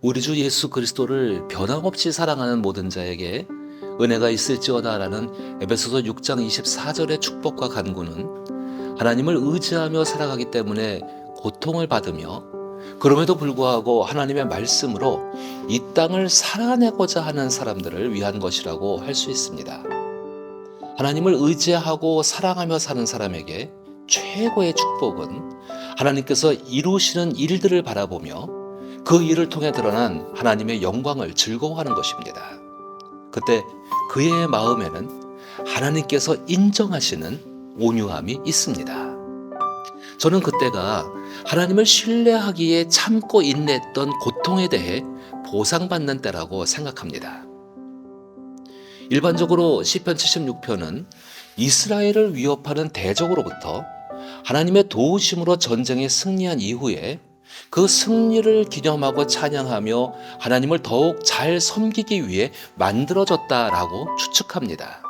우리 주 예수 그리스도를 변함없이 사랑하는 모든 자에게 은혜가 있을지어다라는 에베소서 6장 24절의 축복과 간구는 하나님을 의지하며 살아가기 때문에 고통을 받으며 그럼에도 불구하고 하나님의 말씀으로 이 땅을 살아내고자 하는 사람들을 위한 것이라고 할 수 있습니다. 하나님을 의지하고 사랑하며 사는 사람에게 최고의 축복은 하나님께서 이루시는 일들을 바라보며 그 일을 통해 드러난 하나님의 영광을 즐거워하는 것입니다. 그때 그의 마음에는 하나님께서 인정하시는 온유함이 있습니다. 저는 그때가 하나님을 신뢰하기에 참고 인내했던 고통에 대해 보상받는 때라고 생각합니다. 일반적으로 시편 76편은 이스라엘을 위협하는 대적으로부터 하나님의 도우심으로 전쟁에 승리한 이후에 그 승리를 기념하고 찬양하며 하나님을 더욱 잘 섬기기 위해 만들어졌다라고 추측합니다.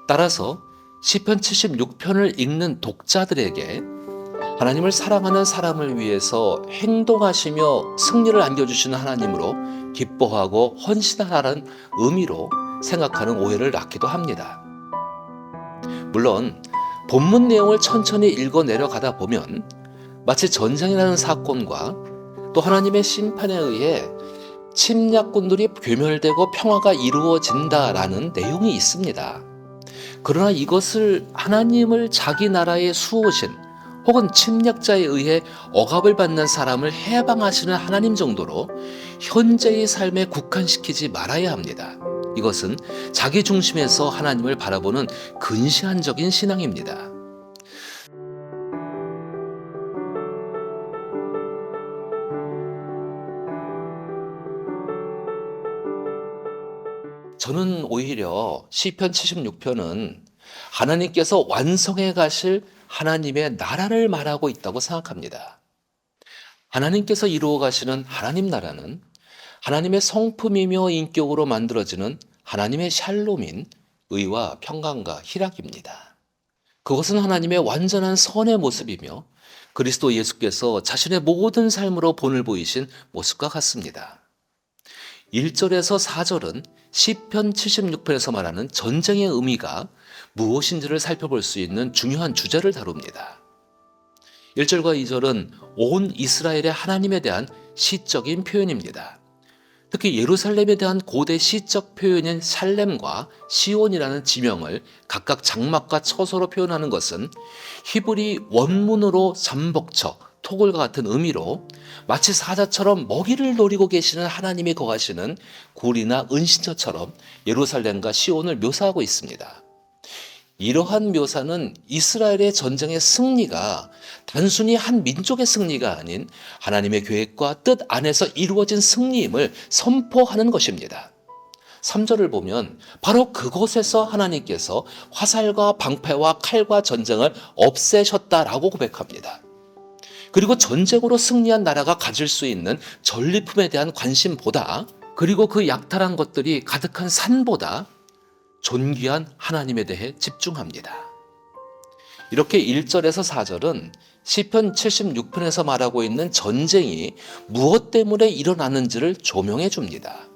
따라서 시편 76편을 읽는 독자들에게 하나님을 사랑하는 사람을 위해서 행동하시며 승리를 안겨주시는 하나님으로 기뻐하고 헌신하라는 의미로 생각하는 오해를 낳기도 합니다. 물론 본문 내용을 천천히 읽어 내려가다 보면 마치 전쟁이라는 사건과 또 하나님의 심판에 의해 침략군들이 괴멸되고 평화가 이루어진다라는 내용이 있습니다. 그러나 이것을 하나님을 자기 나라에 수호신 혹은 침략자에 의해 억압을 받는 사람을 해방하시는 하나님 정도로 현재의 삶에 국한시키지 말아야 합니다. 이것은 자기 중심에서 하나님을 바라보는 근시안적인 신앙입니다. 저는 오히려 시편 76편은 하나님께서 완성해 가실 하나님의 나라를 말하고 있다고 생각합니다. 하나님께서 이루어 가시는 하나님 나라는 하나님의 성품이며 인격으로 만들어지는 하나님의 샬롬인 의와 평강과 희락입니다. 그것은 하나님의 완전한 선의 모습이며 그리스도 예수께서 자신의 모든 삶으로 본을 보이신 모습과 같습니다. 1절에서 4절은 시편 76편에서 말하는 전쟁의 의미가 무엇인지를 살펴볼 수 있는 중요한 주제를 다룹니다. 1절과 2절은 온 이스라엘의 하나님에 대한 시적인 표현입니다. 특히 예루살렘에 대한 고대 시적 표현인 살렘과 시온이라는 지명을 각각 장막과 처소로 표현하는 것은 히브리 원문으로 잠복처, 토굴과 같은 의미로 마치 사자처럼 먹이를 노리고 계시는 하나님이 거하시는 굴이나 은신처처럼 예루살렘과 시온을 묘사하고 있습니다. 이러한 묘사는 이스라엘의 전쟁의 승리가 단순히 한 민족의 승리가 아닌 하나님의 계획과 뜻 안에서 이루어진 승리임을 선포하는 것입니다. 3절을 보면 바로 그곳에서 하나님께서 화살과 방패와 칼과 전쟁을 없애셨다라고 고백합니다. 그리고 전쟁으로 승리한 나라가 가질 수 있는 전리품에 대한 관심보다 그리고 그 약탈한 것들이 가득한 산보다 존귀한 하나님에 대해 집중합니다. 이렇게 1절에서 4절은 시편 76편에서 말하고 있는 전쟁이 무엇 때문에 일어나는지를 조명해 줍니다.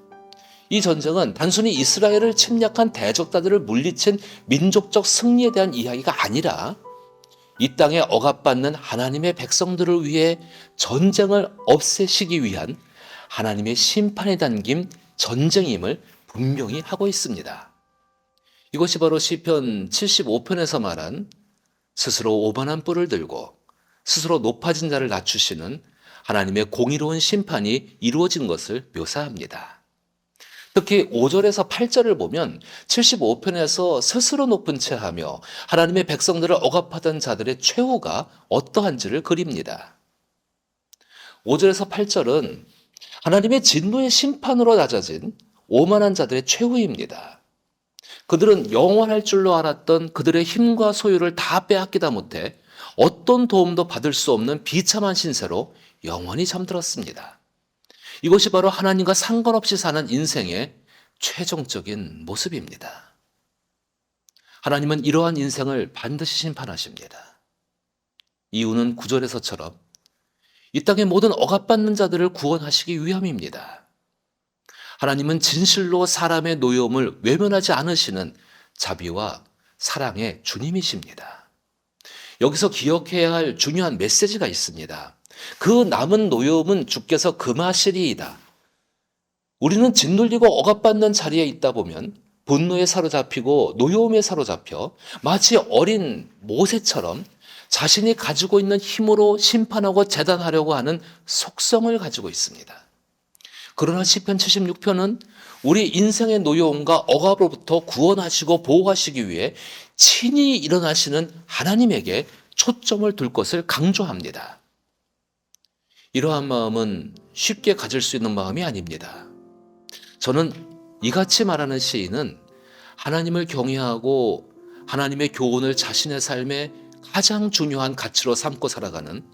이 전쟁은 단순히 이스라엘을 침략한 대적자들을 물리친 민족적 승리에 대한 이야기가 아니라 이 땅에 억압받는 하나님의 백성들을 위해 전쟁을 없애시기 위한 하나님의 심판에 담긴 전쟁임을 분명히 하고 있습니다. 이것이 바로 시편 75편에서 말한 스스로 오만한 뿔을 들고 스스로 높아진 자를 낮추시는 하나님의 공의로운 심판이 이루어진 것을 묘사합니다. 특히 5절에서 8절을 보면 75편에서 스스로 높은 채 하며 하나님의 백성들을 억압하던 자들의 최후가 어떠한지를 그립니다. 5절에서 8절은 하나님의 진노의 심판으로 낮아진 오만한 자들의 최후입니다. 그들은 영원할 줄로 알았던 그들의 힘과 소유를 다 빼앗기다 못해 어떤 도움도 받을 수 없는 비참한 신세로 영원히 잠들었습니다. 이것이 바로 하나님과 상관없이 사는 인생의 최종적인 모습입니다. 하나님은 이러한 인생을 반드시 심판하십니다. 이유는 9절에서처럼 이 땅의 모든 억압받는 자들을 구원하시기 위함입니다. 하나님은 진실로 사람의 노여움을 외면하지 않으시는 자비와 사랑의 주님이십니다. 여기서 기억해야 할 중요한 메시지가 있습니다. 그 남은 노여움은 주께서 금하시리이다. 우리는 짓눌리고 억압받는 자리에 있다 보면 분노에 사로잡히고 노여움에 사로잡혀 마치 어린 모세처럼 자신이 가지고 있는 힘으로 심판하고 재단하려고 하는 속성을 가지고 있습니다. 그러나 시편 76편은 우리 인생의 노여움과 억압으로부터 구원하시고 보호하시기 위해 친히 일어나시는 하나님에게 초점을 둘 것을 강조합니다. 이러한 마음은 쉽게 가질 수 있는 마음이 아닙니다. 저는 이같이 말하는 시인은 하나님을 경외하고 하나님의 교훈을 자신의 삶에 가장 중요한 가치로 삼고 살아가는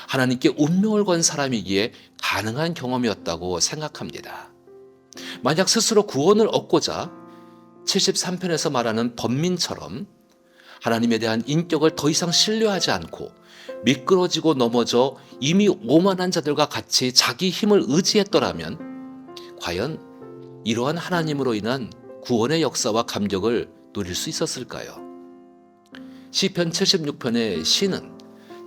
하나님께 운명을 건 사람이기에 가능한 경험이었다고 생각합니다. 만약 스스로 구원을 얻고자 73편에서 말하는 번민처럼 하나님에 대한 인격을 더 이상 신뢰하지 않고 미끄러지고 넘어져 이미 오만한 자들과 같이 자기 힘을 의지했더라면 과연 이러한 하나님으로 인한 구원의 역사와 감격을 누릴 수 있었을까요? 시편 76편의 시는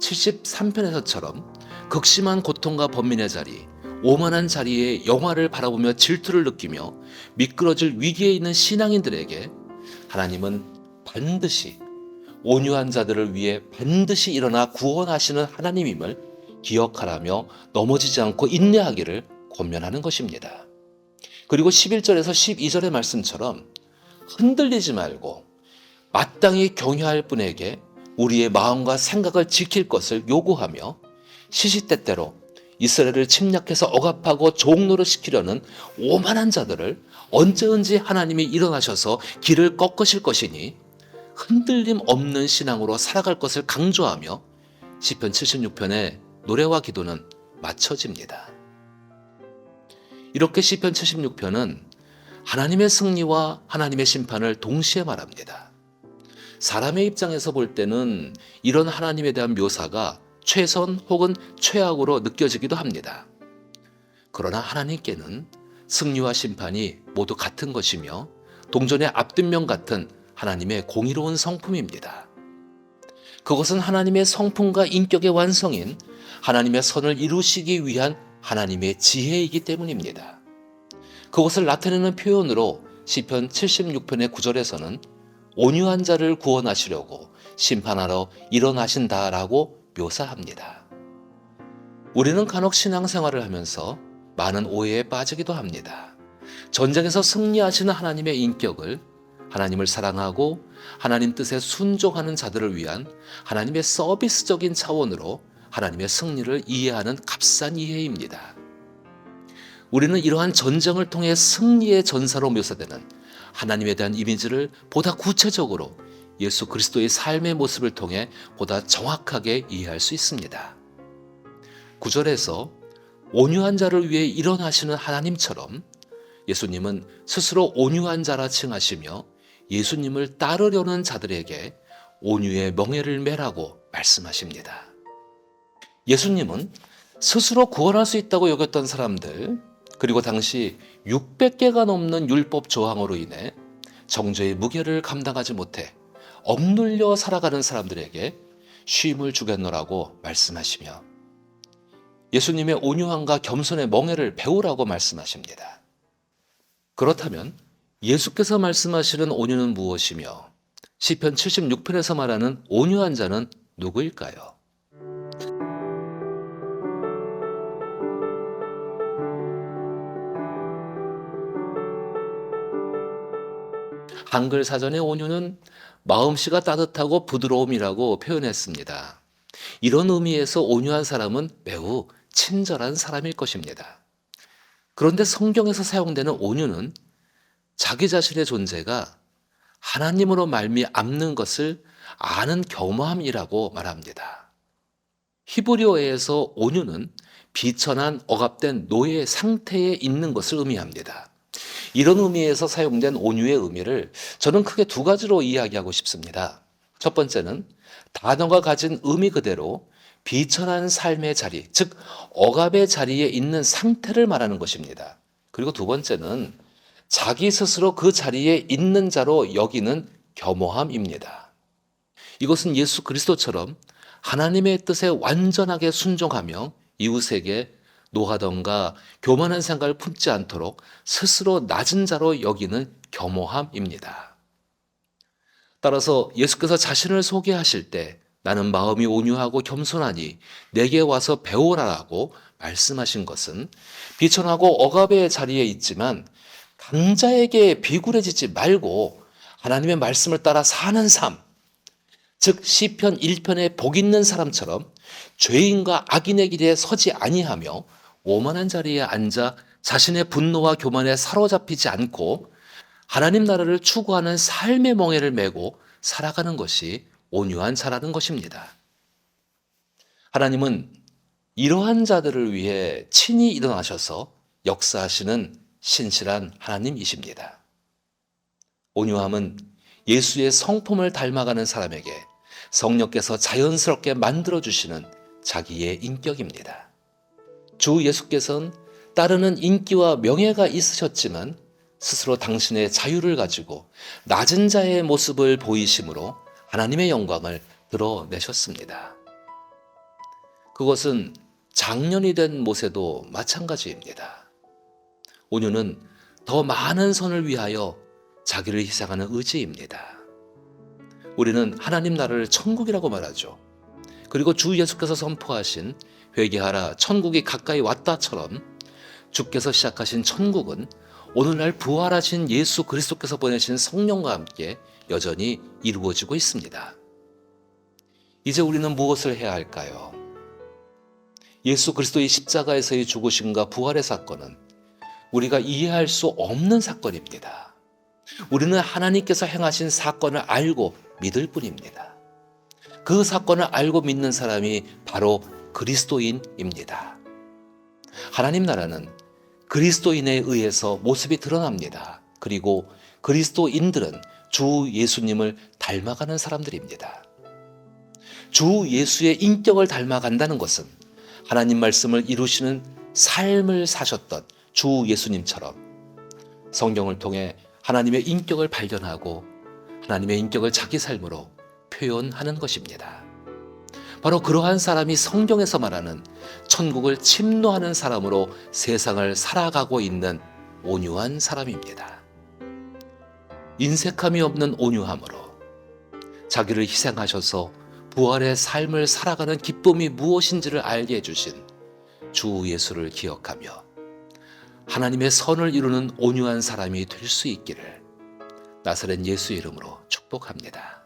73편에서처럼 극심한 고통과 번민의 자리, 오만한 자리에 영화를 바라보며 질투를 느끼며 미끄러질 위기에 있는 신앙인들에게 하나님은 반드시 온유한 자들을 위해 반드시 일어나 구원하시는 하나님임을 기억하라며 넘어지지 않고 인내하기를 권면하는 것입니다. 그리고 11절에서 12절의 말씀처럼 흔들리지 말고 마땅히 경외할 분에게 우리의 마음과 생각을 지킬 것을 요구하며 시시때때로 이스라엘을 침략해서 억압하고 종노릇 시키려는 오만한 자들을 언제든지 하나님이 일어나셔서 길을 꺾으실 것이니 흔들림 없는 신앙으로 살아갈 것을 강조하며 시편 76편의 노래와 기도는 맞춰집니다. 이렇게 시편 76편은 하나님의 승리와 하나님의 심판을 동시에 말합니다. 사람의 입장에서 볼 때는 이런 하나님에 대한 묘사가 최선 혹은 최악으로 느껴지기도 합니다. 그러나 하나님께는 승리와 심판이 모두 같은 것이며 동전의 앞뒷면 같은 하나님의 공의로운 성품입니다. 그것은 하나님의 성품과 인격의 완성인 하나님의 선을 이루시기 위한 하나님의 지혜이기 때문입니다. 그것을 나타내는 표현으로 시편 76편의 9절에서는 온유한 자를 구원하시려고 심판하러 일어나신다라고 묘사합니다. 우리는 간혹 신앙생활을 하면서 많은 오해에 빠지기도 합니다. 전쟁에서 승리하시는 하나님의 인격을 하나님을 사랑하고 하나님 뜻에 순종하는 자들을 위한 하나님의 서비스적인 차원으로 하나님의 승리를 이해하는 값싼 이해입니다. 우리는 이러한 전쟁을 통해 승리의 전사로 묘사되는 하나님에 대한 이미지를 보다 구체적으로 예수 그리스도의 삶의 모습을 통해 보다 정확하게 이해할 수 있습니다. 9절에서 온유한 자를 위해 일어나시는 하나님처럼 예수님은 스스로 온유한 자라 칭하시며 예수님을 따르려는 자들에게 온유의 명예를 매라고 말씀하십니다. 예수님은 스스로 구원할 수 있다고 여겼던 사람들, 그리고 당시 600개가 넘는 율법 조항으로 인해 정죄의 무게를 감당하지 못해 억눌려 살아가는 사람들에게 쉼을 주겠노라고 말씀하시며 예수님의 온유함과 겸손의 멍에를 배우라고 말씀하십니다. 그렇다면 예수께서 말씀하시는 온유는 무엇이며 시편 76편에서 말하는 온유한 자는 누구일까요? 한글 사전의 온유는 마음씨가 따뜻하고 부드러움이라고 표현했습니다. 이런 의미에서 온유한 사람은 매우 친절한 사람일 것입니다. 그런데 성경에서 사용되는 온유는 자기 자신의 존재가 하나님으로 말미암는 것을 아는 겸함이라고 말합니다. 히브리어에서 온유는 비천한 억압된 노예 상태에 있는 것을 의미합니다. 이런 의미에서 사용된 온유의 의미를 저는 크게 두 가지로 이야기하고 싶습니다. 첫 번째는 단어가 가진 의미 그대로 비천한 삶의 자리, 즉 억압의 자리에 있는 상태를 말하는 것입니다. 그리고 두 번째는 자기 스스로 그 자리에 있는 자로 여기는 겸허함입니다. 이것은 예수 그리스도처럼 하나님의 뜻에 완전하게 순종하며 이웃에게 노하던가 교만한 생각을 품지 않도록 스스로 낮은 자로 여기는 겸허함입니다. 따라서 예수께서 자신을 소개하실 때 나는 마음이 온유하고 겸손하니 내게 와서 배우라라고 말씀하신 것은 비천하고 억압의 자리에 있지만 강자에게 비굴해지지 말고 하나님의 말씀을 따라 사는 삶, 즉 시편 1편에 복 있는 사람처럼 죄인과 악인의 길에 서지 아니하며 오만한 자리에 앉아 자신의 분노와 교만에 사로잡히지 않고 하나님 나라를 추구하는 삶의 멍에를 메고 살아가는 것이 온유한 자라는 것입니다. 하나님은 이러한 자들을 위해 친히 일어나셔서 역사하시는 신실한 하나님이십니다. 온유함은 예수의 성품을 닮아가는 사람에게 성령께서 자연스럽게 만들어주시는 자기의 인격입니다. 주 예수께서는 따르는 인기와 명예가 있으셨지만 스스로 당신의 자유를 가지고 낮은 자의 모습을 보이심으로 하나님의 영광을 드러내셨습니다. 그것은 장년이 된 모세도 마찬가지입니다. 온유는 더 많은 선을 위하여 자기를 희생하는 의지입니다. 우리는 하나님 나라를 천국이라고 말하죠. 그리고 주 예수께서 선포하신 회개하라 천국이 가까이 왔다처럼 주께서 시작하신 천국은 오늘날 부활하신 예수 그리스도께서 보내신 성령과 함께 여전히 이루어지고 있습니다. 이제 우리는 무엇을 해야 할까요? 예수 그리스도의 십자가에서의 죽으심과 부활의 사건은 우리가 이해할 수 없는 사건입니다. 우리는 하나님께서 행하신 사건을 알고 믿을 뿐입니다. 그 사건을 알고 믿는 사람이 바로 그리스도인입니다. 하나님 나라는 그리스도인에 의해서 모습이 드러납니다. 그리고 그리스도인들은 주 예수님을 닮아가는 사람들입니다. 주 예수의 인격을 닮아간다는 것은 하나님 말씀을 이루시는 삶을 사셨던 주 예수님처럼 성경을 통해 하나님의 인격을 발견하고 하나님의 인격을 자기 삶으로 표현하는 것입니다. 바로 그러한 사람이 성경에서 말하는 천국을 침노하는 사람으로 세상을 살아가고 있는 온유한 사람입니다. 인색함이 없는 온유함으로 자기를 희생하셔서 부활의 삶을 살아가는 기쁨이 무엇인지를 알게 해주신 주 예수를 기억하며 하나님의 선을 이루는 온유한 사람이 될 수 있기를 나사렛 예수 이름으로 축복합니다.